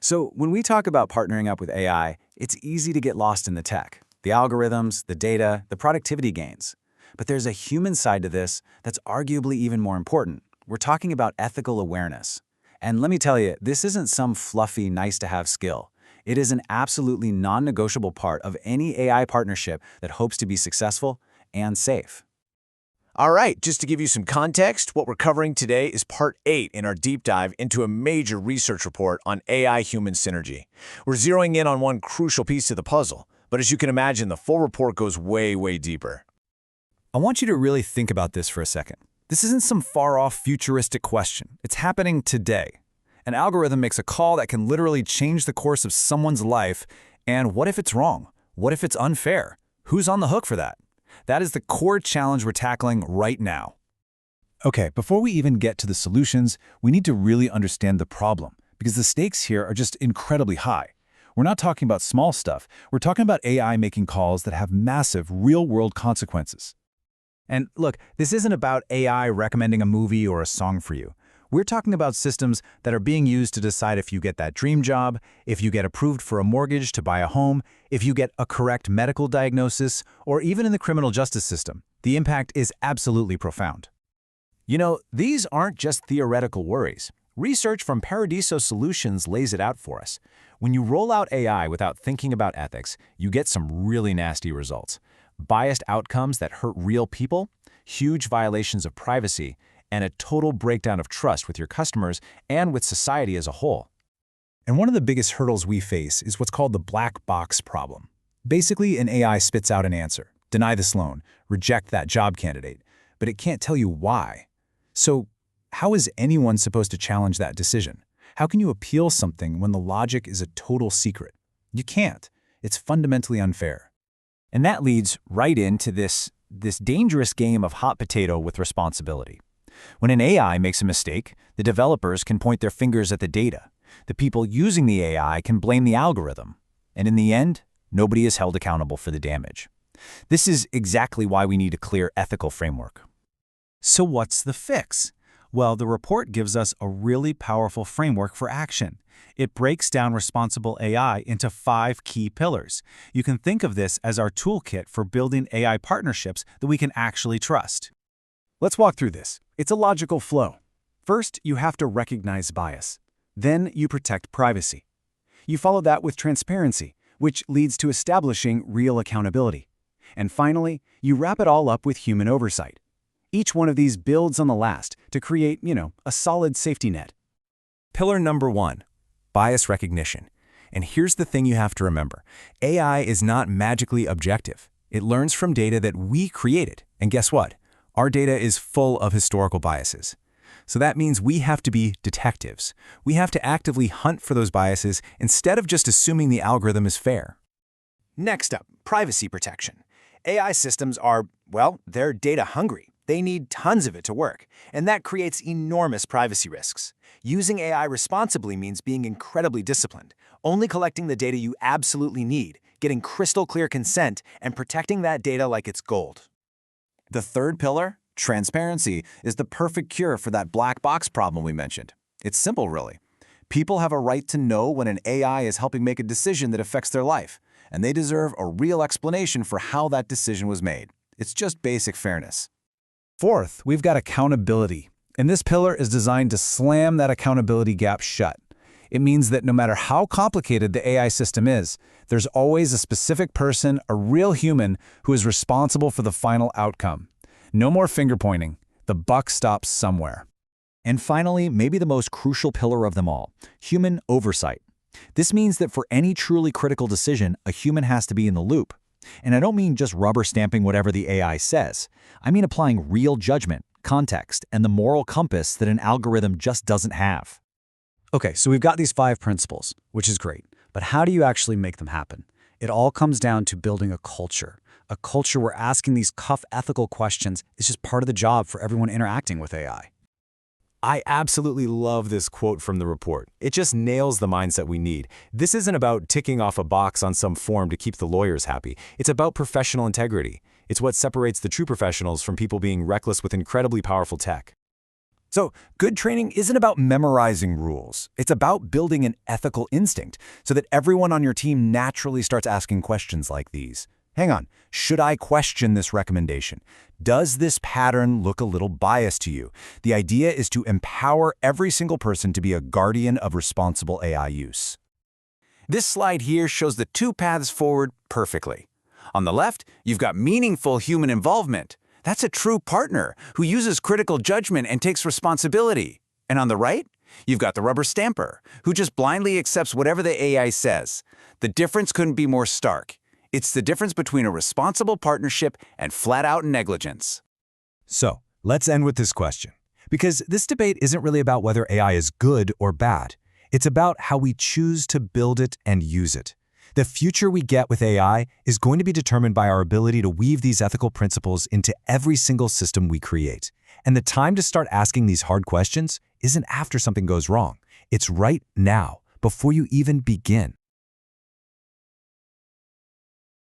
So when we talk about partnering up with AI, it's easy to get lost in the tech, the algorithms, the data, the productivity gains. But there's a human side to this that's arguably even more important. We're talking about ethical awareness. And let me tell you, this isn't some fluffy, nice-to-have skill. It is an absolutely non-negotiable part of any AI partnership that hopes to be successful and safe. All right, just to give you some context, what we're covering today is part 8 in our deep dive into a major research report on AI-human synergy. We're zeroing in on one crucial piece of the puzzle, but as you can imagine, the full report goes way, way deeper. I want you to really think about this for a second. This isn't some far-off futuristic question. It's happening today. An algorithm makes a call that can literally change the course of someone's life, and what if it's wrong? What if it's unfair? Who's on the hook for that? That is the core challenge we're tackling right now. Okay, before we even get to the solutions, we need to really understand the problem, because the stakes here are just incredibly high. We're not talking about small stuff. We're talking about AI making calls that have massive, real-world consequences. And look, this isn't about AI recommending a movie or a song for you. We're talking about systems that are being used to decide if you get that dream job, if you get approved for a mortgage to buy a home, if you get a correct medical diagnosis, or even in the criminal justice system. The impact is absolutely profound. You know, these aren't just theoretical worries. Research from Paradiso Solutions lays it out for us. When you roll out AI without thinking about ethics, you get some really nasty results. Biased outcomes that hurt real people, huge violations of privacy, and a total breakdown of trust with your customers and with society as a whole. And one of the biggest hurdles we face is what's called the black box problem. Basically, an AI spits out an answer, deny this loan, reject that job candidate, but it can't tell you why. So how is anyone supposed to challenge that decision? How can you appeal something when the logic is a total secret? You can't. It's fundamentally unfair. And that leads right into this dangerous game of hot potato with responsibility. When an AI makes a mistake, the developers can point their fingers at the data. The people using the AI can blame the algorithm. And in the end, nobody is held accountable for the damage. This is exactly why we need a clear ethical framework. So what's the fix? Well, the report gives us a really powerful framework for action. It breaks down responsible AI into 5 key pillars. You can think of this as our toolkit for building AI partnerships that we can actually trust. Let's walk through this. It's a logical flow. First, you have to recognize bias. Then you protect privacy. You follow that with transparency, which leads to establishing real accountability. And finally, you wrap it all up with human oversight. Each one of these builds on the last to create, a solid safety net. Pillar number 1, bias recognition. And here's the thing you have to remember. AI is not magically objective. It learns from data that we created. And guess what? Our data is full of historical biases. So that means we have to be detectives. We have to actively hunt for those biases instead of just assuming the algorithm is fair. Next up, privacy protection. AI systems are, they're data hungry. They need tons of it to work, and that creates enormous privacy risks. Using AI responsibly means being incredibly disciplined, only collecting the data you absolutely need, getting crystal clear consent, and protecting that data like it's gold. The third pillar, transparency, is the perfect cure for that black box problem we mentioned. It's simple, really. People have a right to know when an AI is helping make a decision that affects their life, and they deserve a real explanation for how that decision was made. It's just basic fairness. Fourth, we've got accountability. And this pillar is designed to slam that accountability gap shut. It means that no matter how complicated the AI system is, there's always a specific person, a real human, who is responsible for the final outcome. No more finger-pointing. The buck stops somewhere. And finally, maybe the most crucial pillar of them all, human oversight. This means that for any truly critical decision, a human has to be in the loop. And I don't mean just rubber stamping whatever the AI says. I mean applying real judgment, context, and the moral compass that an algorithm just doesn't have. Okay, so we've got these 5 principles, which is great. But how do you actually make them happen? It all comes down to building a culture where asking these tough ethical questions is just part of the job for everyone interacting with AI. I absolutely love this quote from the report. It just nails the mindset we need. This isn't about ticking off a box on some form to keep the lawyers happy. It's about professional integrity. It's what separates the true professionals from people being reckless with incredibly powerful tech. So, good training isn't about memorizing rules. It's about building an ethical instinct so that everyone on your team naturally starts asking questions like these. Hang on, should I question this recommendation? Does this pattern look a little biased to you? The idea is to empower every single person to be a guardian of responsible AI use. This slide here shows the two paths forward perfectly. On the left, you've got meaningful human involvement. That's a true partner who uses critical judgment and takes responsibility. And on the right, you've got the rubber stamper, who just blindly accepts whatever the AI says. The difference couldn't be more stark. It's the difference between a responsible partnership and flat-out negligence. So, let's end with this question. Because this debate isn't really about whether AI is good or bad. It's about how we choose to build it and use it. The future we get with AI is going to be determined by our ability to weave these ethical principles into every single system we create. And the time to start asking these hard questions isn't after something goes wrong. It's right now, before you even begin.